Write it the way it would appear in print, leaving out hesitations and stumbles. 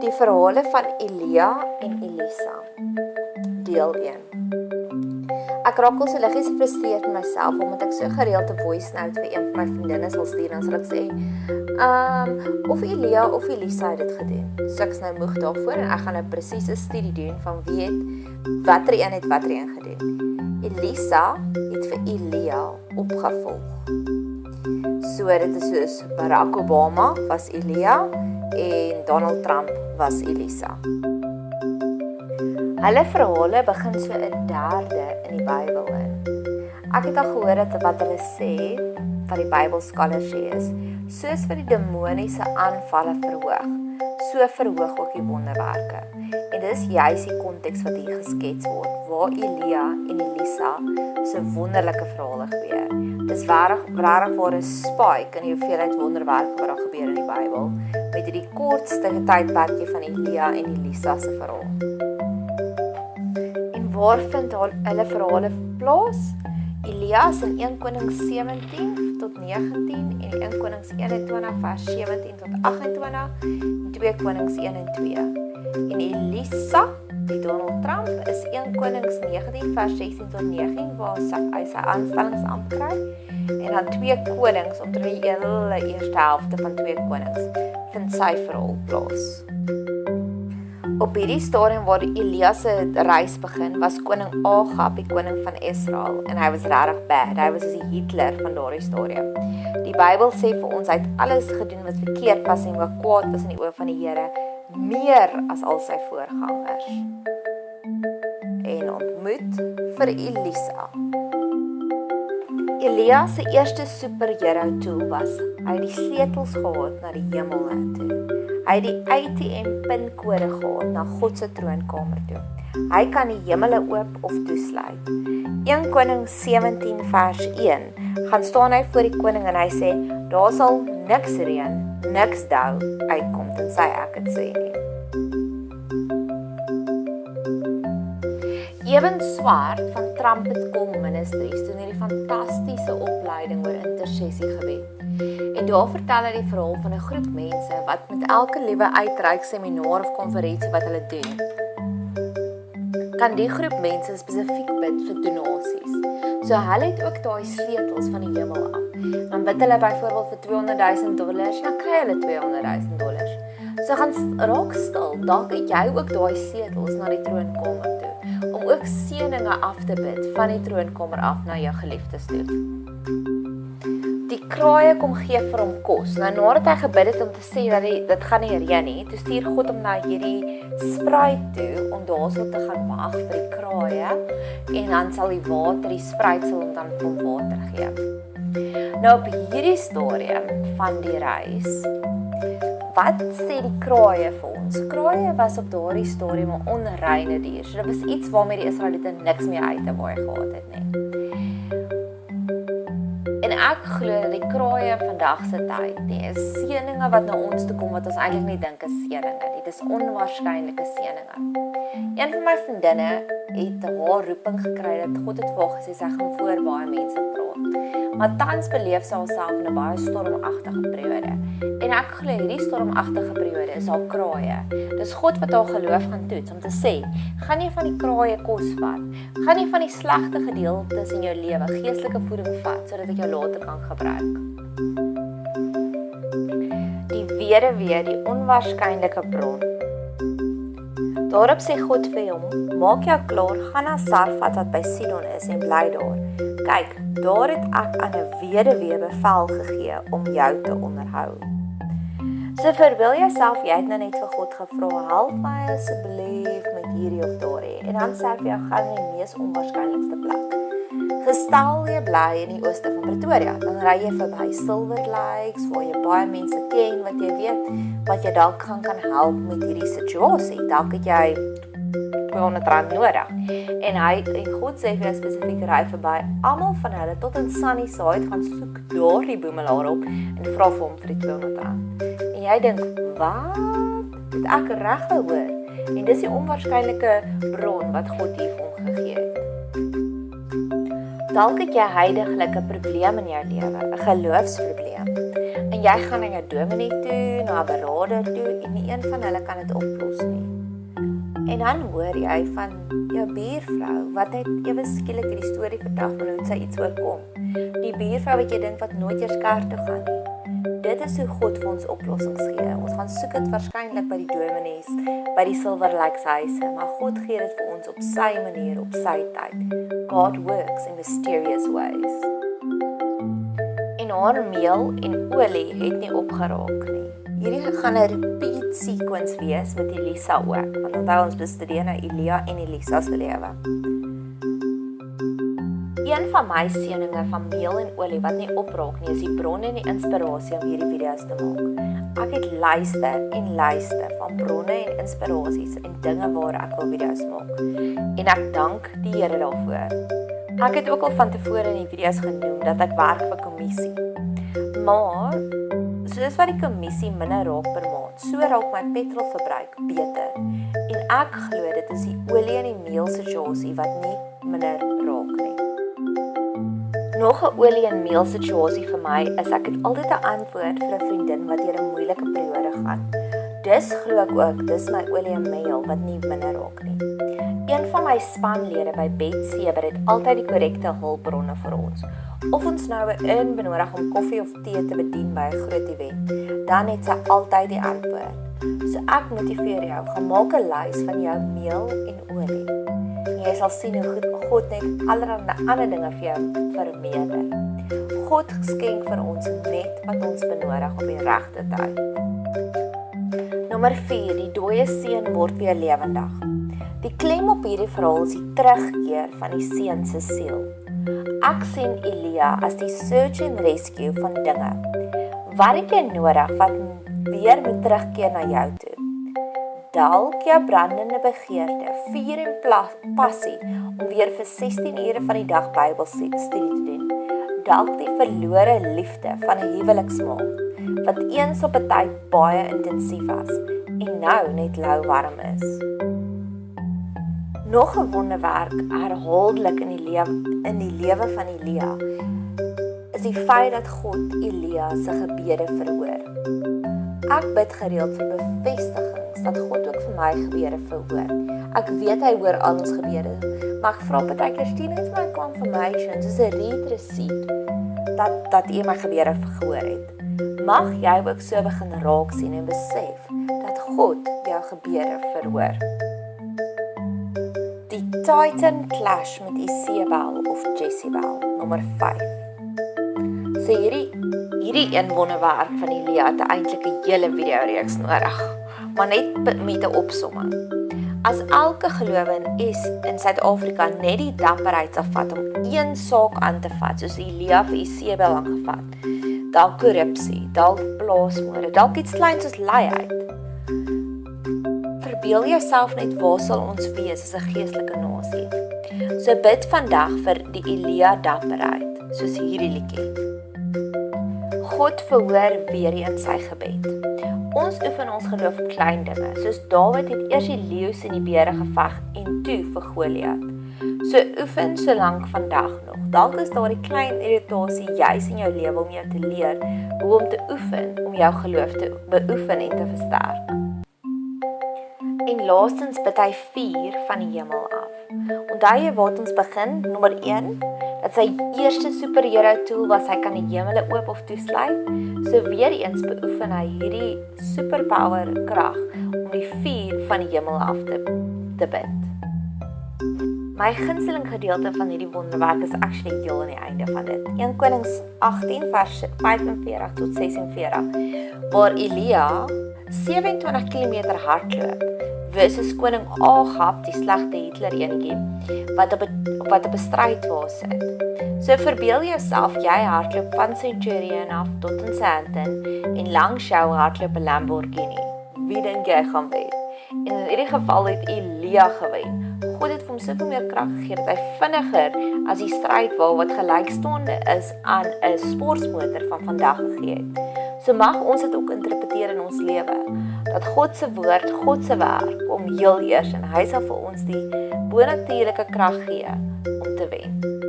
Die verhale van Elia en Elisa, deel 1. Ek raak al so liggies gefrustreerd met myself, omdat ek so gereeld 'n voice note vir een van my vriendinne sal stuur, en sal ek sê, of Elia of Elisa het dit gedoen. So ek is nou moeg daarvoor, en ek gaan nou presies 'n studie doen van wie het watter een gedoen. Elisa het vir Elia opgevolg. So dit is soos Barack Obama was Elia, en Donald Trump was Elisa. Hulle verhale begin so 'n derde in die Bybel in. Ek het al gehoor dat wat hulle sê, wat die Bybelskallers sê is, soos vir die demoniese aanvalle verhoog, so verhoog ook die wonderwerke. En dis juist die konteks wat hier geskets word, waar Elia en Elisa so wonderlike verhale gebeur. Dis rarig waar 'n spike in die hoeveelheid wonderwerke wat daar gebeur in die Bybel, met hierdie kortste tydperkie van Elia en Elisa se verhaal. En waar vind hulle verhale plaas? Elia is in 1 Konings 17 tot 19 en 1 Konings 21 vers 17 tot 28 en 2 Konings 1 en 2. En Elisa, die Donald Trump, is 1 Konings 19 vers 16 tot 19 waar hy sy aanstellingsamp kry, en dan 2 Konings omtrent die hele eerste helfte van 2 Konings vind sy verhaal plaas. Op hierdie stadium waar Elia se reis begin, was koning Agab die koning van Israel, en hy was regtig bad. Hy was die Hitler van daardie stadium. Die Bybel sê vir ons, hy het alles gedoen wat verkeerd was en wat kwaad was in die oë van die Here, meer as al sy voorgangers. En ontmoet vir Elisa. Elia se eerste superhero tool was, hy het die sleutels gehad na die hemel toe. Hy het die ATM pinkode gehad na God se troonkamer toe. Hy kan die hemele oop of toesluit. 1 Konings 17 vers 1 gaan staan hy voor die koning en hy sê, daar sal niks reën, niks dou uitkom, tensy ek het sê nie. Ewen Swart van Trumpet Call Ministries doen hierdie fantastiese opleiding oor intersessie gebed. En daar vertel hy die verhaal van 'n groep mense wat met elke liewe uitreik seminar of konferensie wat hulle doen, kan die groep mense spesifiek bid vir donasies. So hulle het ook daai sleutels van die hemel af. Dan bid hulle byvoorbeeld vir $200,000, dan kry hulle $200,000. So gaan raak stil, dalk het jy ook daai sleutels na die troonkamer toe, om ook seëninge af te bid van die troonkamer af na jou geliefdes toe. Die kraaie kom gee vir hom kos. Nou nadat hy gebid het om te sê dat dit gaan nie reën nie, toe stuur God hom na hierdie spruit toe om daarso te gaan wag vir die kraaie, en dan sal die spruit sal hom dan van water gee. Nou op hierdie stadium van die reis, wat sê die kraaie vir ons? Kraaie was op daardie stadium 'n onreine dier. So dit was iets waarmee die Israeliete niks meer uit te waai gehad het nie. En ek glo dat die kraaie vandag se tyd nie is seëninge wat na ons toe kom wat ons eintlik nie dink is seëninge nie. Dis onwaarskynlike seëninge. Een van my vriendinne het haar roeping gekry dat God het vir haar gesê sy gaan voor baie mense praat. Maar tans beleef sy haarself in 'n baie stormagtige periode. En ek glo hierdie stormagtige periode is haar kraaie. Dis God wat haar geloof gaan toets om te sê, gaan jy van die kraaie kos vat? Gaan jy van die slegte gedeeltes in jou lewe geestelike voeding vat sodat ek jou later kan gebruik? Die weduwee, die onwaarskynlike bron. Daarop sê God vir hom, maak jou klaar, gaan na Sarfat wat by Sidon is en bly daar. Kyk, daar het ek aan 'n weduwee bevel gegee om jou te onderhou. So verbeel jouself, jy het nou net vir God gevra, help my asseblief met hierdie of daardie. En dan sê hy vir jou, gaan in die mees onwaarskynlikste plek. Gestel jy bly in die ooste van Pretoria, dan ry jy verby Silver Lakes, waar jy baie mense ken wat jy weet, wat jy dalk kan help met hierdie situasie. Dalk het jy R200 nodig. En God sê vir jou spesifiek, ry verby almal van hulle tot in Sunnyside, gaan soek daar die boemelaar op en vra vir hom vir die R200. En jy dink, wat? Het ek reg gehoor? En dis die onwaarskynlike bron wat God hier vir hom gegee het. Dalk het jy huidiglik 'n probleem in jou lewe, 'n geloofsprobleem. En En jy gaan na jou dominee toe, na 'n beraader toe, en nie een van hulle kan dit oplos nie. En dan hoor jy van jou buurvrou, wat net ewe skielik die storie vertel van hoe sy iets oorkom. Die buurvrou wat jy dink wat nooit eers kerk toe gaan nie. Dit is hoe God vir ons oplossings gee. Ons gaan soek dit waarskynlik by die dominees, by die Silver Lakes huise, maar God gee dit vir ons op sy manier, op sy tyd. God works in mysterious ways. En haar meel en olie het nie opgeraak nie. Hierdie gaan 'n repeat sequence wees met Elisa ook, want onthou ons bestudeer nou Elia en Elisa se lewe. Een van my seëninge van meel en olie wat nie opraak nie, is die bron en die inspirasie om hierdie video's te maak. Ek het luister van bronne en inspirasies en dinge waar ek wil video's maak. En ek dank die Here daarvoor. Ek het ook al van tevore in die video's genoem dat ek werk vir kommissie. Maar soos wat die kommissie minder raak per maand, so raak my petrolverbruik beter. En ek glo dit is die olie en die meel situasie wat nie minder raak nie. Nog 'n olie en meel situasie vir my is ek het altyd 'n antwoord vir 'n vriendin wat deur 'n moeilike periode gaan. Dis glo ek ook, dis my olie en meel wat nie minder raak nie. Een van my spanlede by Betseber het altyd die korrekte hulpbronne vir ons. Of ons nou 'n in benodig om koffie of tee te bedien by 'n groot event, dan het sy altyd die antwoord. So ek motiveer jou, gaan maak 'n lys van jou meel en olie. En jy sal sien hoe goed God net allerlei ander dinge vir jou vermeerder. God skenk vir ons net wat ons benodig op die regte tyd. Nommer 4, die dooie seun word weer lewendig. Die klem op hierdie verhaal is die terugkeer van die seun se siel. Ek sien Elia as die search and rescue van dinge. Wat het jy nodig wat weer moet terugkeer na jou toe? Dalk jou brandende begeerte, vuur en passie om weer vir 16 ure van die dag Bybelstudie te doen. Dalk die verlore liefde van 'n huweliksmaal wat eens op 'n tyd baie intensief was en nou net lou warm is. Nog 'n wonderwerk herhaaldelik in die lewe van Elia is die feit dat God Elia se gebede verhoor. Ek bid gereeld vir bevestigings dat God ook vir my gebede verhoor. Ek weet hy hoor al ons gebede, maar ek vra partykeer stuur net vir my confirmation, soos 'n read receipt, dat U my gebede gehoor het. Mag jy ook so begin raak sien en besef dat God jou gebede verhoor. Die Titan clash met Isebel of Jezebel, nommer 5. So hierdie een wonderwerk van Elia het eintlik 'n hele video reeks nodig, maar net met 'n opsomming. As elke gelowige in Suid-Afrika net die dapperheid sal vat om een saak aan te vat, soos Elia vir Isebel aangevat, dalk korrupsie, dalk plaasmoorde, dalk iets kleins soos luiheid. Verbeel jouself net waar sal ons wees as 'n geestelike nasie. So bid vandag vir die Elia dapperheid, soos hierdie liedjie. God verhoor weer eens sy gebed. Ons oefen ons geloof op klein dinge, soos Dawid het eers die leeu's en die beere geveg en toe vir Goliat. So oefen solank vandag nog. Dalk is daar 'n klein irritasie juis in jou lewe om jou te leer hoe om te oefen, om jou geloof te beoefen en te versterk. En laastens bid hy vuur van die hemel af. Onthou jy waar ons begin? Nommer 1, dat sy eerste superhero tool was, hy kan die hemele oop of toesluit. So weer eens beoefen hy hierdie superpower krag om die vuur van die hemel af te bid. My gunsteling gedeelte van hierdie wonderwerk is actually heel aan die einde van dit. 1 Konings 18 vers 45 tot 46, waar Elia 27 km hardloop versus koning Agab, die slegte Hitler enetjie, wat op 'n strydwa sit. So verbeel jouself jy hardloop van Centurion af tot in Sandton en langs jou hardloop 'n Lamborghini. Wie dink jy gaan wen? En in hierdie geval het Elia gewen. God het vir hom soveel meer krag gegee dat hy vinniger as die strydwa wat gelykstaande is aan 'n sportmotor van vandag gegee het. So mag ons dit ook interpreteer in ons lewe, dat God se woord, God se werk, om heel eers en hy sal vir ons die bonatuurlike krag gee om te wen.